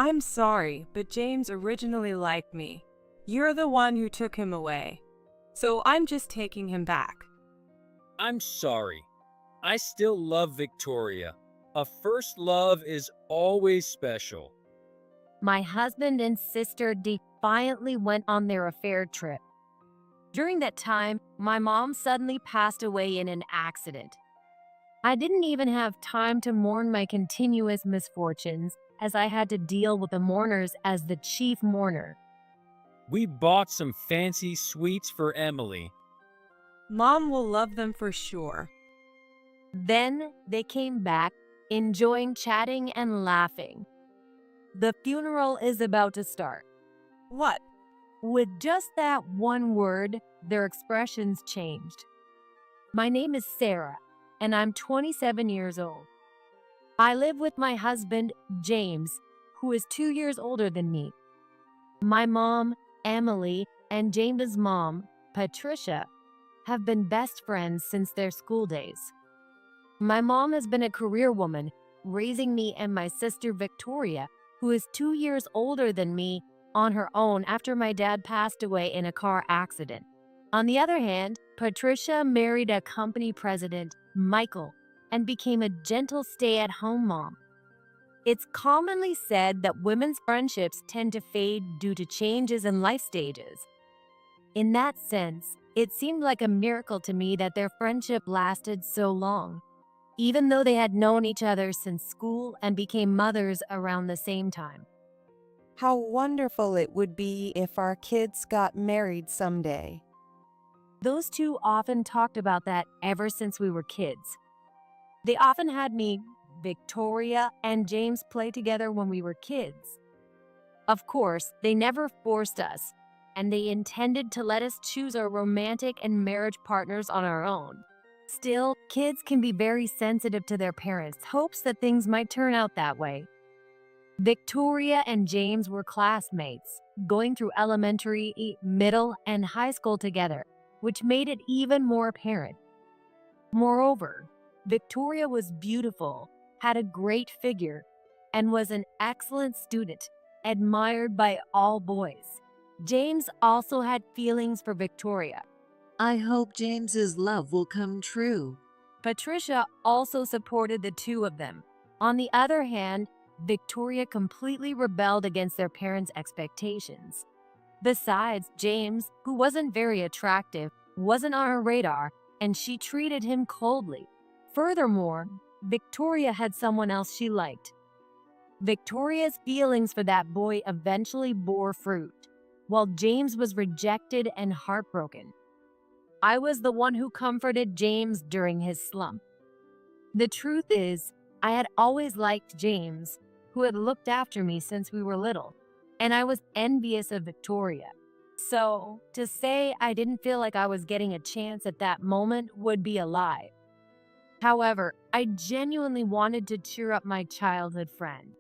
I'm sorry, but James originally liked me. You're the one who took him away. So I'm just taking him back. I'm sorry. I still love Victoria. A first love is always special. My husband and sister defiantly went on their affair trip. During that time, my mom suddenly passed away in an accident. I didn't even have time to mourn my continuous misfortunes, as I had to deal with the mourners as the chief mourner. We bought some fancy sweets for Emily. Mom will love them for sure. Then they came back, enjoying chatting and laughing. The funeral is about to start. What? With just that one word, their expressions changed. My name is Sarah, and I'm 27 years old. I live with my husband, James, who is 2 years older than me. My mom, Emily, and James's mom, Patricia, have been best friends since their school days. My mom has been a career woman, raising me and my sister Victoria, who is 2 years older than me, on her own after my dad passed away in a car accident. On the other hand, Patricia married a company president, Michael, and became a gentle stay-at-home mom. It's commonly said that women's friendships tend to fade due to changes in life stages. In that sense, it seemed like a miracle to me that their friendship lasted so long, even though they had known each other since school and became mothers around the same time. How wonderful it would be if our kids got married someday. Those two often talked about that ever since we were kids. They often had me, Victoria, and James play together when we were kids. Of course, they never forced us, and they intended to let us choose our romantic and marriage partners on our own. Still, kids can be very sensitive to their parents' hopes that things might turn out that way. Victoria and James were classmates, going through elementary, middle, and high school together, which made it even more apparent. Moreover, Victoria was beautiful, had a great figure, and was an excellent student, admired by all boys. James also had feelings for Victoria. I hope James's love will come true. Patricia also supported the two of them. On the other hand, Victoria completely rebelled against their parents' expectations. Besides, James, who wasn't very attractive, wasn't on her radar, and she treated him coldly. Furthermore, Victoria had someone else she liked. Victoria's feelings for that boy eventually bore fruit, while James was rejected and heartbroken. I was the one who comforted James during his slump. The truth is, I had always liked James, who had looked after me since we were little, and I was envious of Victoria. So, to say I didn't feel like I was getting a chance at that moment would be a lie. However, I genuinely wanted to cheer up my childhood friend.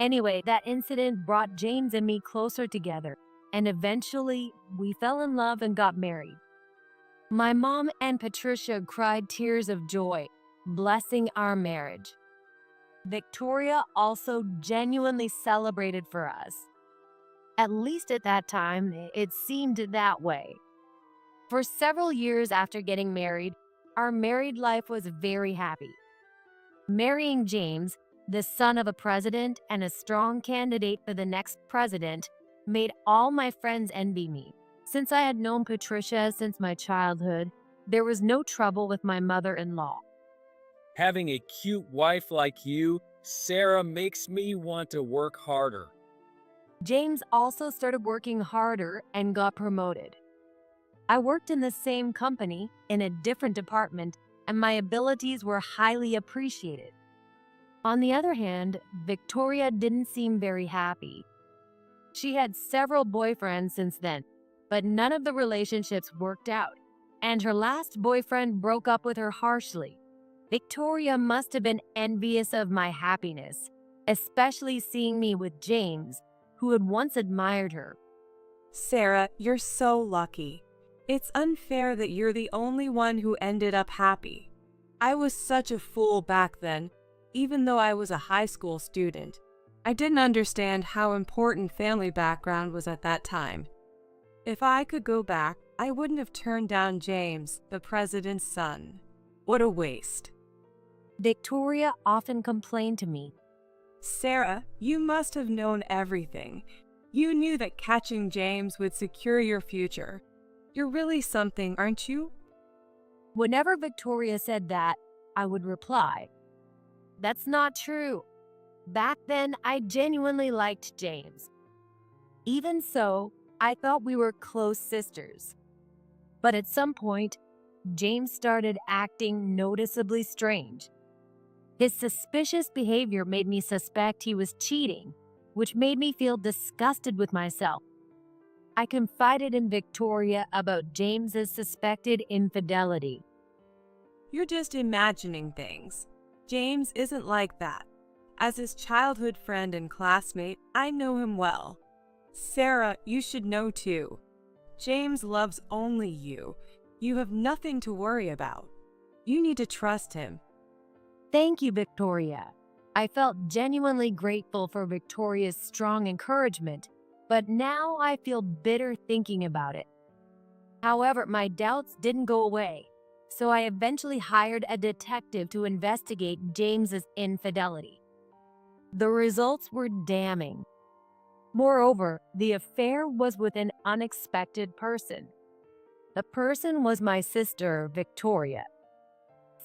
Anyway, that incident brought James and me closer together, and eventually, we fell in love and got married. My mom and Patricia cried tears of joy, blessing our marriage. Victoria also genuinely celebrated for us. At least at that time, it seemed that way. For several years after getting married, our married life was very happy. Marrying James, the son of a president and a strong candidate for the next president, made all my friends envy me. Since I had known Patricia since my childhood, there was no trouble with my mother-in-law. Having a cute wife like you, Sarah, makes me want to work harder. James also started working harder and got promoted. I worked in the same company, in a different department, and my abilities were highly appreciated. On the other hand, Victoria didn't seem very happy. She had several boyfriends since then, but none of the relationships worked out, and her last boyfriend broke up with her harshly. Victoria must have been envious of my happiness, especially seeing me with James, who had once admired her. Sarah, you're so lucky. It's unfair that you're the only one who ended up happy. I was such a fool back then, even though I was a high school student. I didn't understand how important family background was at that time. If I could go back, I wouldn't have turned down James, the president's son. What a waste. Victoria often complained to me. Sarah, you must have known everything. You knew that catching James would secure your future. You're really something, aren't you? Whenever Victoria said that, I would reply, "That's not true. Back then, I genuinely liked James. Even so, I thought we were close sisters. But at some point, James started acting noticeably strange. His suspicious behavior made me suspect he was cheating, which made me feel disgusted with myself. I confided in Victoria about James's suspected infidelity. You're just imagining things. James isn't like that. As his childhood friend and classmate, I know him well. Sarah, you should know too. James loves only you. You have nothing to worry about. You need to trust him." Thank you, Victoria. I felt genuinely grateful for Victoria's strong encouragement, but now I feel bitter thinking about it. However, my doubts didn't go away, so I eventually hired a detective to investigate James's infidelity. The results were damning. Moreover, the affair was with an unexpected person. The person was my sister, Victoria.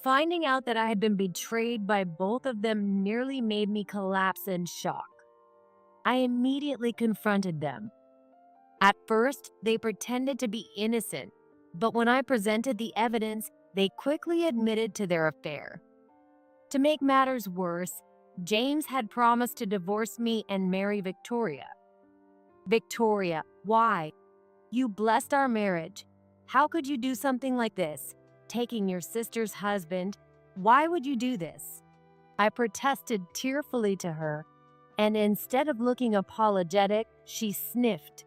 Finding out that I had been betrayed by both of them nearly made me collapse in shock. I immediately confronted them. At first, they pretended to be innocent, but when I presented the evidence, they quickly admitted to their affair. To make matters worse, James had promised to divorce me and marry Victoria. Victoria, why? You blessed our marriage. How could you do something like this? Taking your sister's husband? Why would you do this? I protested tearfully to her, and instead of looking apologetic, she sniffed.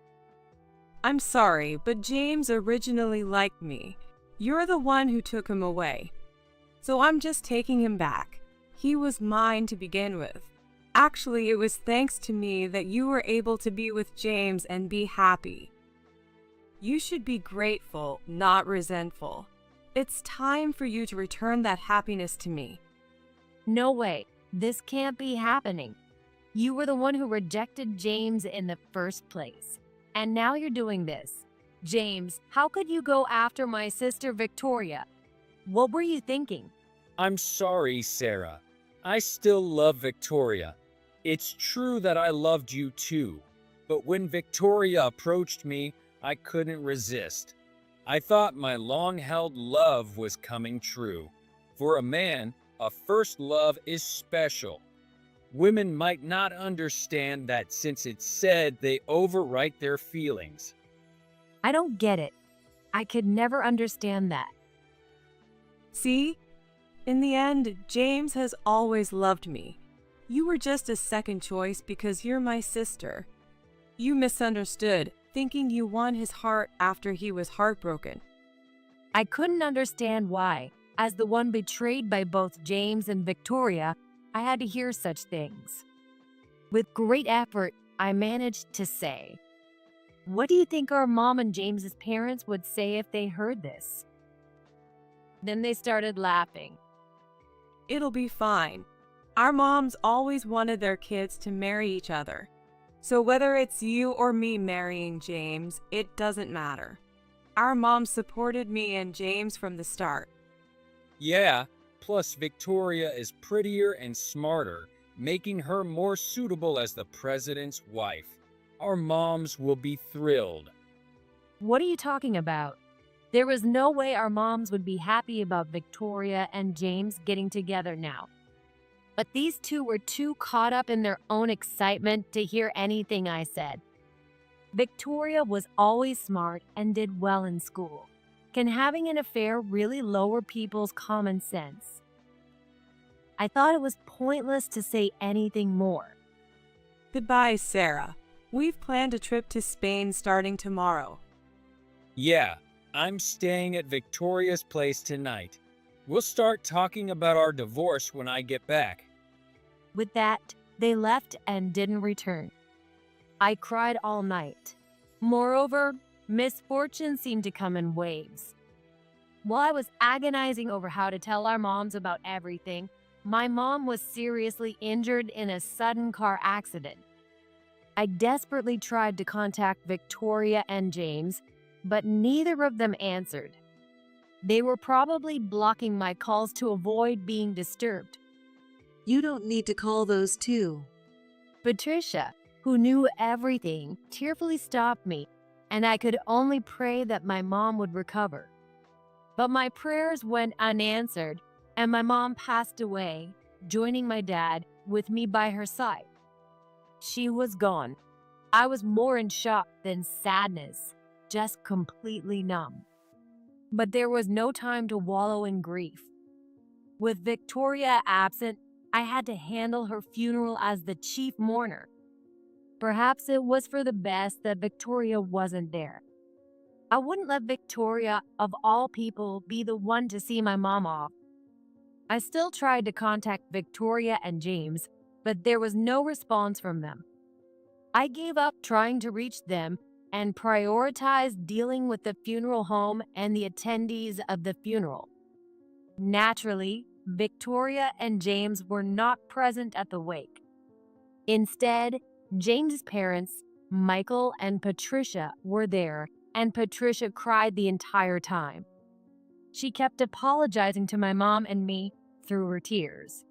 "I'm sorry, but James originally liked me. You're the one who took him away. So I'm just taking him back. He was mine to begin with. Actually, it was thanks to me that you were able to be with James and be happy. You should be grateful, not resentful. It's time for you to return that happiness to me." No way, this can't be happening. You were the one who rejected James in the first place. And now you're doing this. James, how could you go after my sister Victoria? What were you thinking? I'm sorry, Sarah. I still love Victoria. It's true that I loved you too, but when Victoria approached me, I couldn't resist. I thought my long-held love was coming true. For a man, a first love is special. Women might not understand that since it's said they overwrite their feelings. I don't get it. I could never understand that. See? In the end, James has always loved me. You were just a second choice because you're my sister. You misunderstood, thinking you won his heart after he was heartbroken. I couldn't understand why. As the one betrayed by both James and Victoria, I had to hear such things. With great effort, I managed to say, "What do you think our mom and James's parents would say if they heard this?" Then they started laughing. It'll be fine. Our moms always wanted their kids to marry each other. So whether it's you or me marrying James, it doesn't matter. Our mom supported me and James from the start. Yeah, plus Victoria is prettier and smarter, making her more suitable as the president's wife. Our moms will be thrilled. What are you talking about? There was no way our moms would be happy about Victoria and James getting together now. But these two were too caught up in their own excitement to hear anything I said. Victoria was always smart and did well in school. Can having an affair really lower people's common sense? I thought it was pointless to say anything more. Goodbye, Sarah. We've planned a trip to Spain starting tomorrow. Yeah, I'm staying at Victoria's place tonight. We'll start talking about our divorce when I get back. With that, They left and didn't return. I cried all night. Moreover, misfortune seemed to come in waves. While I was agonizing over how to tell our moms about everything, my mom was seriously injured in a sudden car accident. I desperately tried to contact Victoria and James, but neither of them answered. They were probably blocking my calls to avoid being disturbed. You don't need to call those two. Patricia, who knew everything, tearfully stopped me, and I could only pray that my mom would recover. But my prayers went unanswered, and my mom passed away, joining my dad with me by her side. She was gone. I was more in shock than sadness, just completely numb. But there was no time to wallow in grief. With Victoria absent, I had to handle her funeral as the chief mourner. Perhaps it was for the best that Victoria wasn't there. I wouldn't let Victoria, of all people, be the one to see my mom off. I still tried to contact Victoria and James, but there was no response from them. I gave up trying to reach them and prioritized dealing with the funeral home and the attendees of the funeral. Naturally, Victoria and James were not present at the wake. Instead, James's parents, Michael and Patricia, were there, and Patricia cried the entire time. She kept apologizing to my mom and me through her tears.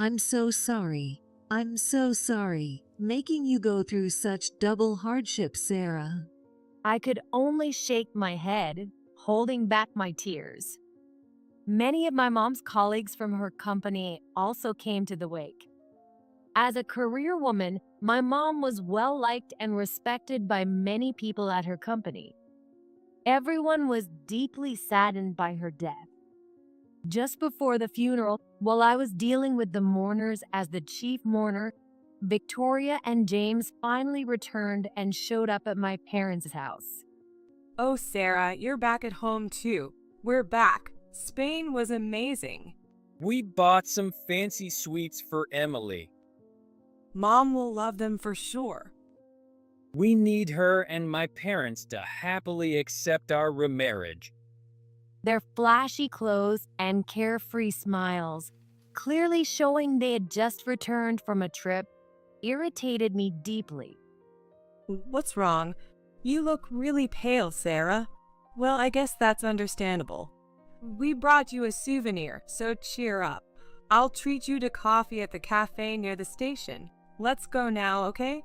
I'm so sorry. I'm so sorry, making you go through such double hardship, Sarah. I could only shake my head, holding back my tears. Many of my mom's colleagues from her company also came to the wake. As a career woman, my mom was well liked and respected by many people at her company. Everyone was deeply saddened by her death. Just before the funeral, while I was dealing with the mourners as the chief mourner, Victoria and James finally returned and showed up at my parents' house. Oh, Sarah, you're back at home too. We're back. Spain was amazing. We bought some fancy sweets for Emily. Mom will love them for sure. We need her and my parents to happily accept our remarriage. Their flashy clothes and carefree smiles, clearly showing they had just returned from a trip, irritated me deeply. What's wrong? You look really pale, Sarah. Well, I guess that's understandable. We brought you a souvenir, so cheer up. I'll treat you to coffee at the cafe near the station. Let's go now, okay?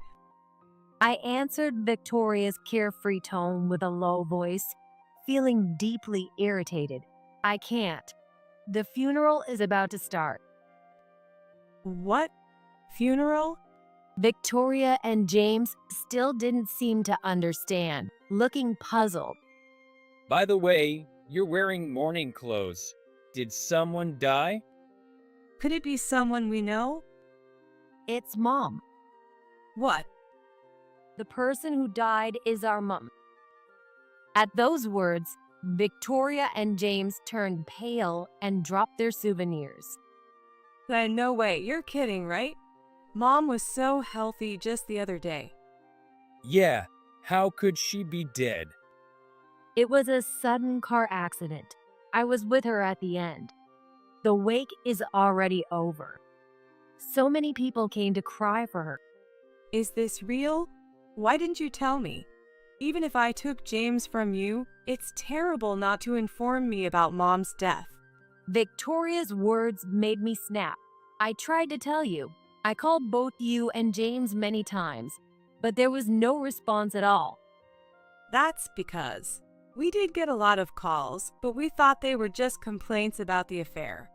I answered Victoria's carefree tone with a low voice, feeling deeply irritated. I can't. The funeral is about to start. What? Funeral? Victoria and James still didn't seem to understand, looking puzzled. By the way, you're wearing mourning clothes. Did someone die? Could it be someone we know? It's Mom. What? The person who died is our mom. At those words, Victoria and James turned pale and dropped their souvenirs. No way, you're kidding, right? Mom was so healthy just the other day. Yeah, how could she be dead? It was a sudden car accident. I was with her at the end. The wake is already over. So many people came to cry for her. Is this real? Why didn't you tell me? Even if I took James from you, it's terrible not to inform me about Mom's death. Victoria's words made me snap. I tried to tell you. I called both you and James many times, but there was no response at all. That's because we did get a lot of calls, but we thought they were just complaints about the affair.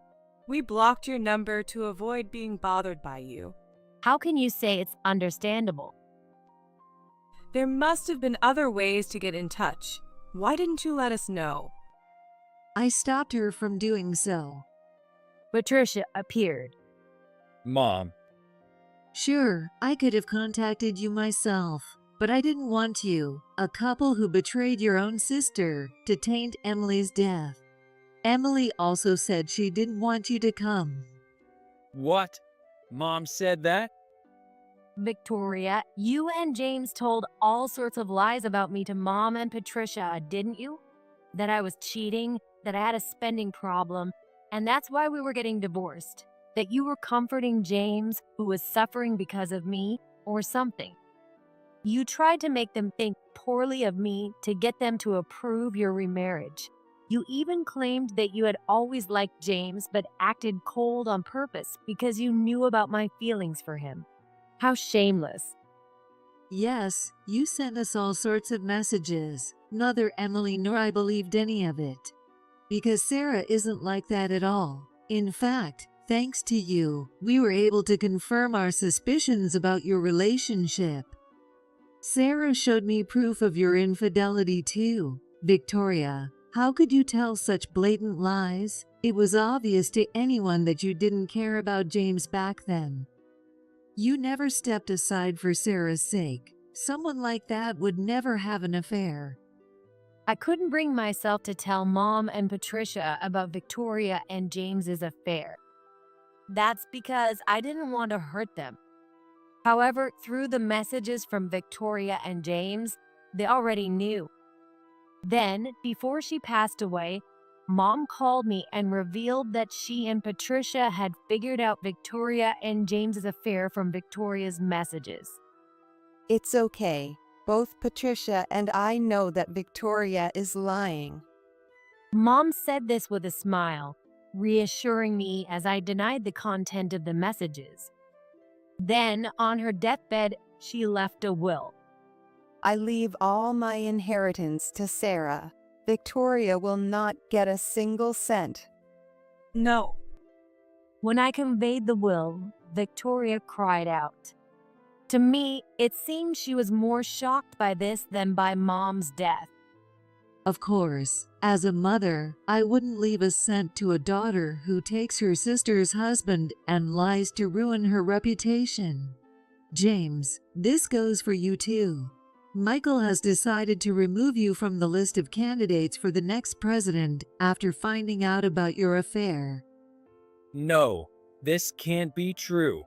We blocked your number to avoid being bothered by you. How can you say it's understandable? There must have been other ways to get in touch. Why didn't you let us know? I stopped her from doing so. Patricia appeared. Mom. Sure, I could have contacted you myself, but I didn't want you, a couple who betrayed your own sister, to taint Emily's death. Emily also said she didn't want you to come. What? Mom said that? Victoria, you and James told all sorts of lies about me to Mom and Patricia, didn't you? That I was cheating, that I had a spending problem, and that's why we were getting divorced. That you were comforting James, who was suffering because of me, or something. You tried to make them think poorly of me to get them to approve your remarriage. You even claimed that you had always liked James but acted cold on purpose because you knew about my feelings for him. How shameless. Yes, you sent us all sorts of messages. Neither Emily nor I believed any of it. Because Sarah isn't like that at all. In fact, thanks to you, we were able to confirm our suspicions about your relationship. Sarah showed me proof of your infidelity too. Victoria, how could you tell such blatant lies? It was obvious to anyone that you didn't care about James back then. You never stepped aside for Sarah's sake. Someone like that would never have an affair. I couldn't bring myself to tell Mom and Patricia about Victoria and James's affair. That's because I didn't want to hurt them. However, through the messages from Victoria and James, they already knew. Then, before she passed away, Mom called me and revealed that she and Patricia had figured out Victoria and James's affair from Victoria's messages. It's okay. Both Patricia and I know that Victoria is lying. Mom said this with a smile, reassuring me as I denied the content of the messages. Then, on her deathbed, she left a will. I leave all my inheritance to Sarah. Victoria will not get a single cent. No. When I conveyed the will, Victoria cried out. To me, it seemed she was more shocked by this than by Mom's death. Of course, as a mother, I wouldn't leave a cent to a daughter who takes her sister's husband and lies to ruin her reputation. James, this goes for you too. Michael has decided to remove you from the list of candidates for the next president after finding out about your affair. No, this can't be true.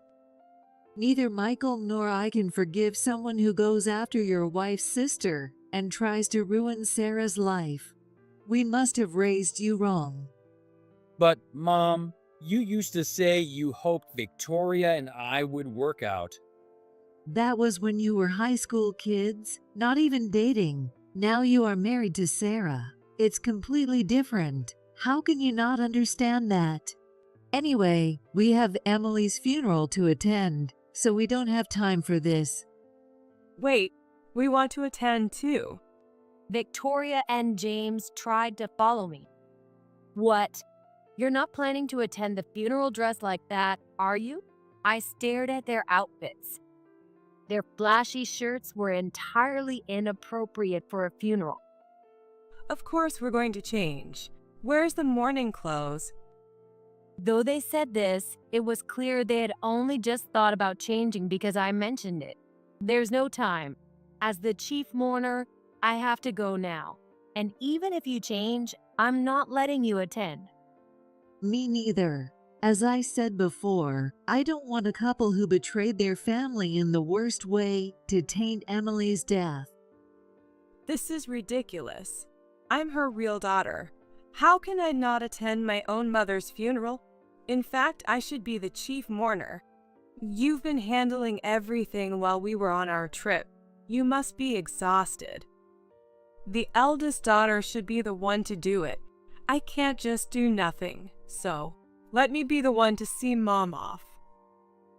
Neither Michael nor I can forgive someone who goes after your wife's sister and tries to ruin Sarah's life. We must have raised you wrong. But, Mom, you used to say you hoped Victoria and I would work out. That was when you were high school kids, not even dating. Now you are married to Sarah. It's completely different. How can you not understand that? Anyway, we have Emily's funeral to attend, so we don't have time for this. Wait, we want to attend too. Victoria and James tried to follow me. What? You're not planning to attend the funeral dressed like that, are you? I stared at their outfits. Their flashy shirts were entirely inappropriate for a funeral. Of course we're going to change. Where's the mourning clothes? Though they said this, it was clear they had only just thought about changing because I mentioned it. There's no time. As the chief mourner, I have to go now. And even if you change, I'm not letting you attend. Me neither. As I said before, I don't want a couple who betrayed their family in the worst way to taint Emily's death. This is ridiculous. I'm her real daughter. How can I not attend my own mother's funeral? In fact, I should be the chief mourner. You've been handling everything while we were on our trip. You must be exhausted. The eldest daughter should be the one to do it. I can't just do nothing, so let me be the one to see Mom off.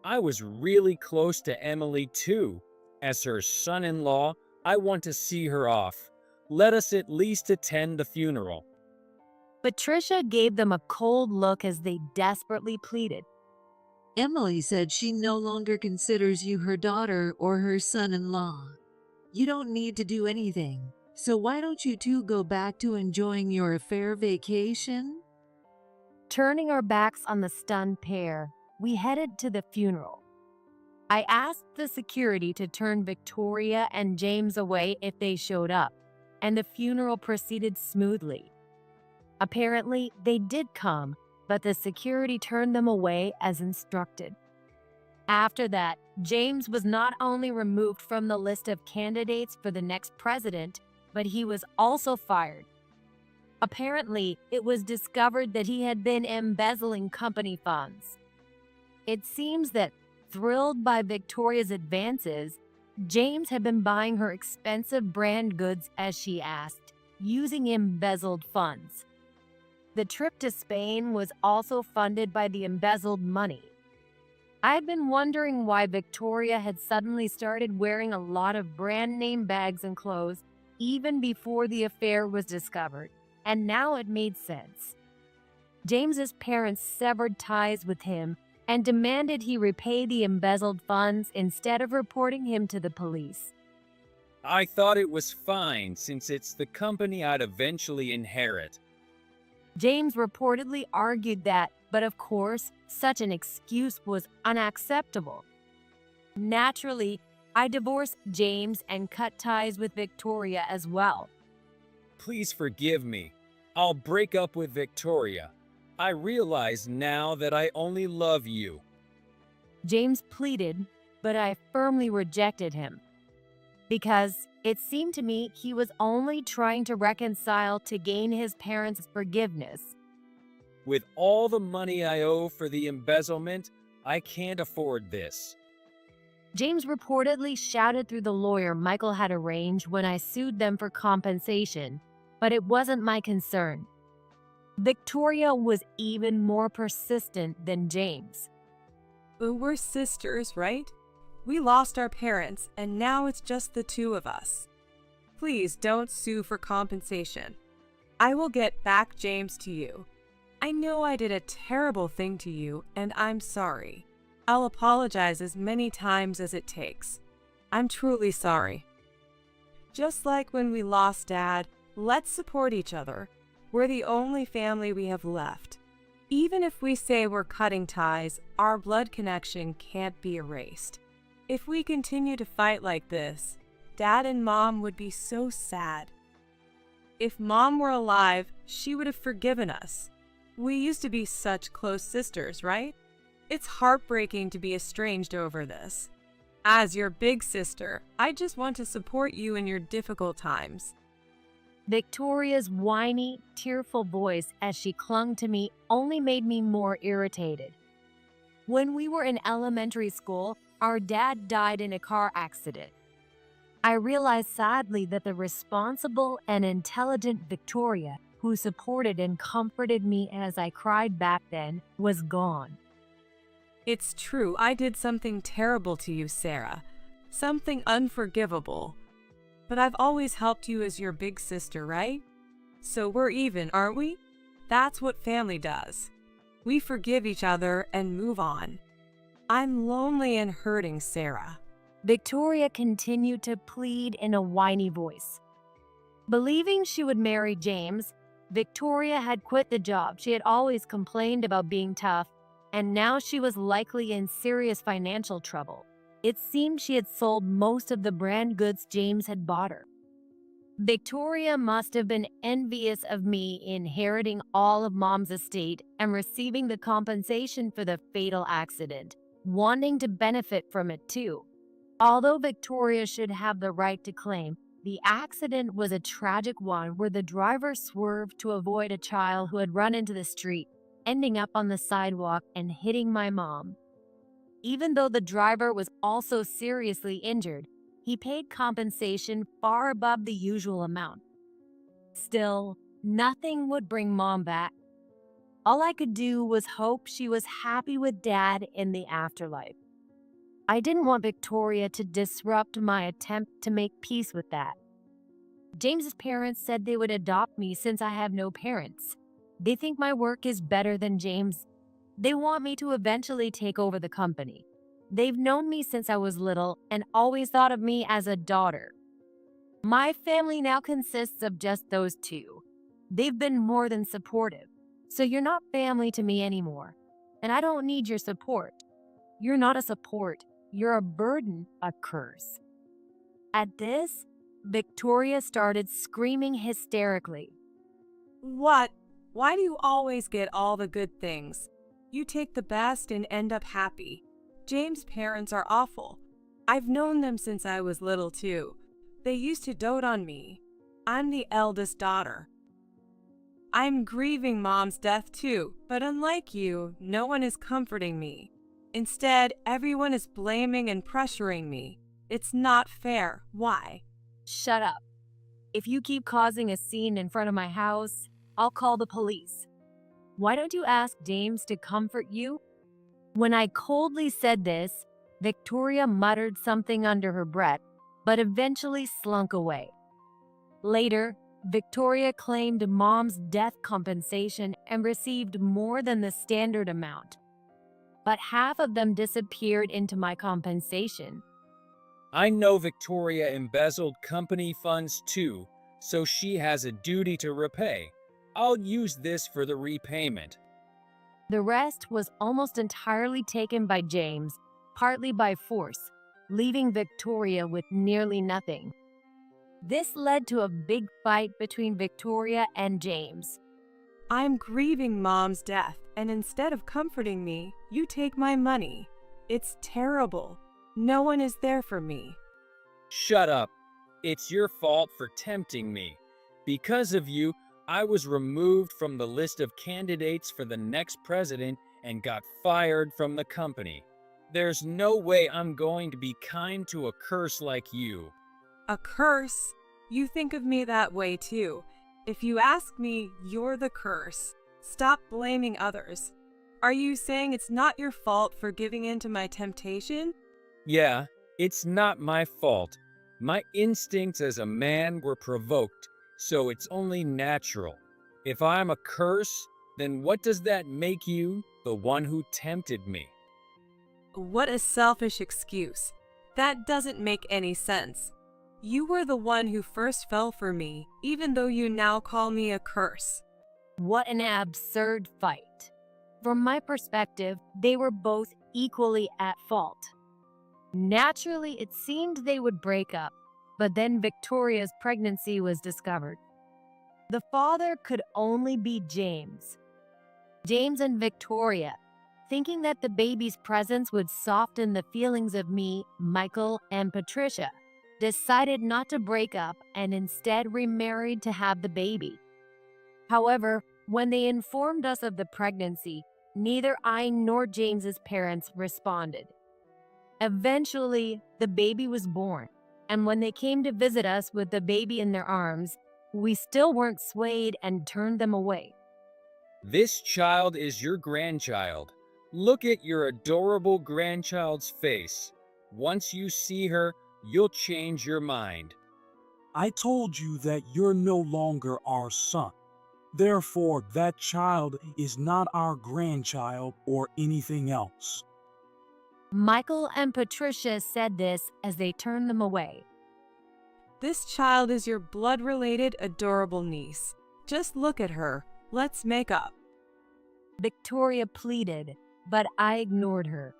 I was really close to Emily too. As her son-in-law, I want to see her off. Let us at least attend the funeral. Patricia gave them a cold look as they desperately pleaded. Emily said she no longer considers you her daughter or her son-in-law. You don't need to do anything, so why don't you two go back to enjoying your affair vacation? Turning our backs on the stunned pair, we headed to the funeral. I asked the security to turn Victoria and James away if they showed up, and the funeral proceeded smoothly. Apparently, they did come, but the security turned them away as instructed. After that, James was not only removed from the list of candidates for the next president, but he was also fired. Apparently, it was discovered that he had been embezzling company funds. It seems that, thrilled by Victoria's advances, James had been buying her expensive brand goods as she asked, using embezzled funds. The trip to Spain was also funded by the embezzled money. I had been wondering why Victoria had suddenly started wearing a lot of brand name bags and clothes even before the affair was discovered, and now it made sense. James's parents severed ties with him and demanded he repay the embezzled funds instead of reporting him to the police. I thought it was fine since it's the company I'd eventually inherit. James reportedly argued that, but of course, such an excuse was unacceptable. Naturally, I divorced James and cut ties with Victoria as well. Please forgive me. I'll break up with Victoria. I realize now that I only love you. James pleaded, but I firmly rejected him. Because it seemed to me he was only trying to reconcile to gain his parents' forgiveness. With all the money I owe for the embezzlement, I can't afford this. James reportedly shouted through the lawyer Michael had arranged when I sued them for compensation, but it wasn't my concern. Victoria was even more persistent than James. But we're sisters, right? We lost our parents, and now it's just the two of us. Please don't sue for compensation. I will get back James to you. I know I did a terrible thing to you, and I'm sorry. I'll apologize as many times as it takes. I'm truly sorry. Just like when we lost Dad, let's support each other. We're the only family we have left. Even if we say we're cutting ties, our blood connection can't be erased. If we continue to fight like this, Dad and Mom would be so sad. If Mom were alive, she would have forgiven us. We used to be such close sisters, right? It's heartbreaking to be estranged over this. As your big sister, I just want to support you in your difficult times. Victoria's whiny, tearful voice as she clung to me only made me more irritated. When we were in elementary school, our dad died in a car accident. I realized sadly that the responsible and intelligent Victoria, who supported and comforted me as I cried back then, was gone. It's true, I did something terrible to you, Sarah. Something unforgivable. But I've always helped you as your big sister, right? So we're even, aren't we? That's what family does. We forgive each other and move on. I'm lonely and hurting, Sarah. Victoria continued to plead in a whiny voice. Believing she would marry James, Victoria had quit the job she had always complained about being tough, and now she was likely in serious financial trouble. It seemed she had sold most of the brand goods James had bought her. Victoria must have been envious of me inheriting all of Mom's estate and receiving the compensation for the fatal accident, wanting to benefit from it too. Although Victoria should have the right to claim, the accident was a tragic one where the driver swerved to avoid a child who had run into the street, ending up on the sidewalk and hitting my mom. Even though the driver was also seriously injured, he paid compensation far above the usual amount. Still, nothing would bring Mom back. All I could do was hope she was happy with Dad in the afterlife. I didn't want Victoria to disrupt my attempt to make peace with that. James's parents said they would adopt me since I have no parents. They think my work is better than James. They want me to eventually take over the company. They've known me since I was little and always thought of me as a daughter. My family now consists of just those two. They've been more than supportive. So you're not family to me anymore. And I don't need your support. You're not a support. You're a burden, a curse. At this, Victoria started screaming hysterically. What? Why do you always get all the good things? You take the best and end up happy. James' parents are awful. I've known them since I was little too. They used to dote on me. I'm the eldest daughter. I'm grieving Mom's death too, but unlike you, no one is comforting me. Instead, everyone is blaming and pressuring me. It's not fair. Why? Shut up. If you keep causing a scene in front of my house, I'll call the police. Why don't you ask James to comfort you? When I coldly said this, Victoria muttered something under her breath, but eventually slunk away. Later, Victoria claimed Mom's death compensation and received more than the standard amount. But half of them disappeared into my compensation. I know Victoria embezzled company funds too, so she has a duty to repay. I'll use this for the repayment. The rest was almost entirely taken by James, partly by force, leaving Victoria with nearly nothing. This led to a big fight between Victoria and James. I'm grieving Mom's death, and instead of comforting me, you take my money. It's terrible. No one is there for me. Shut up. It's your fault for tempting me. Because of you, I was removed from the list of candidates for the next president and got fired from the company. There's no way I'm going to be kind to a curse like you. A curse? You think of me that way too. If you ask me, you're the curse. Stop blaming others. Are you saying it's not your fault for giving in to my temptation? Yeah, it's not my fault. My instincts as a man were provoked, so it's only natural. If I'm a curse, then what does that make you, the one who tempted me? What a selfish excuse. That doesn't make any sense. You were the one who first fell for me, even though you now call me a curse. What an absurd fight. From my perspective, they were both equally at fault. Naturally, it seemed they would break up, but then Victoria's pregnancy was discovered. The father could only be James. James and Victoria, thinking that the baby's presence would soften the feelings of me, Michael, and Patricia, decided not to break up and instead remarried to have the baby. However, when they informed us of the pregnancy, neither I nor James's parents responded. Eventually, the baby was born, and when they came to visit us with the baby in their arms, we still weren't swayed and turned them away. This child is your grandchild. Look at your adorable grandchild's face. Once you see her, you'll change your mind. I told you that you're no longer our son. Therefore, that child is not our grandchild or anything else. Michael and Patricia said this as they turned them away. This child is your blood-related, adorable niece. Just look at her. Let's make up. Victoria pleaded, but I ignored her.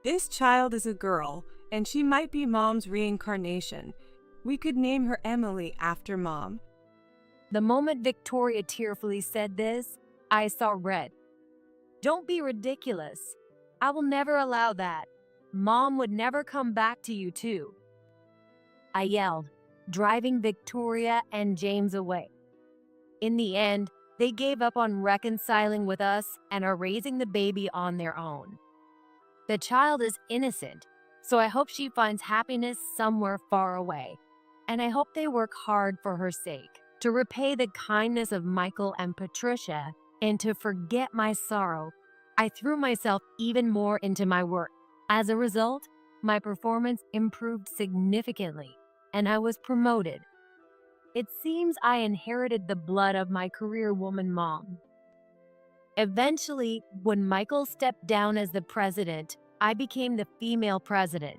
This child is a girl, and she might be Mom's reincarnation. We could name her Emily after Mom. The moment Victoria tearfully said this, I saw red. Don't be ridiculous. I will never allow that. Mom would never come back to you too. I yelled, driving Victoria and James away. In the end, they gave up on reconciling with us and are raising the baby on their own. The child is innocent, so I hope she finds happiness somewhere far away. And I hope they work hard for her sake, to repay the kindness of Michael and Patricia, and to forget my sorrow. I threw myself even more into my work. As a result, my performance improved significantly, and I was promoted. It seems I inherited the blood of my career woman mom. Eventually, when Michael stepped down as the president, I became the female president.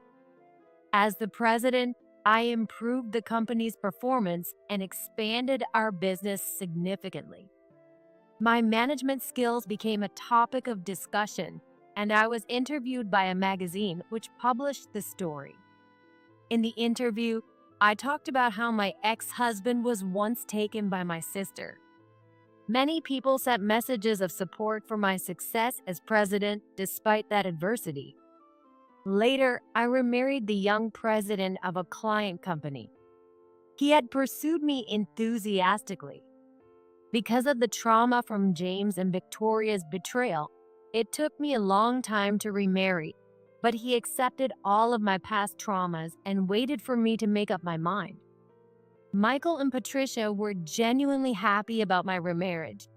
As the president, I improved the company's performance and expanded our business significantly. My management skills became a topic of discussion, and I was interviewed by a magazine which published the story. In the interview, I talked about how my ex-husband was once taken by my sister. Many people sent messages of support for my success as president despite that adversity. Later, I remarried the young president of a client company. He had pursued me enthusiastically. Because of the trauma from James and Victoria's betrayal, it took me a long time to remarry, but he accepted all of my past traumas and waited for me to make up my mind. Michael and Patricia were genuinely happy about my remarriage.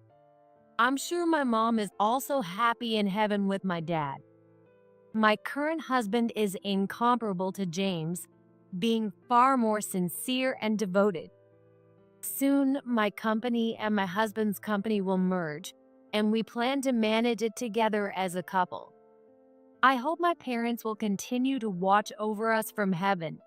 I'm sure my mom is also happy in heaven with my dad. My current husband is incomparable to James, being far more sincere and devoted. Soon, my company and my husband's company will merge, and we plan to manage it together as a couple. I hope my parents will continue to watch over us from heaven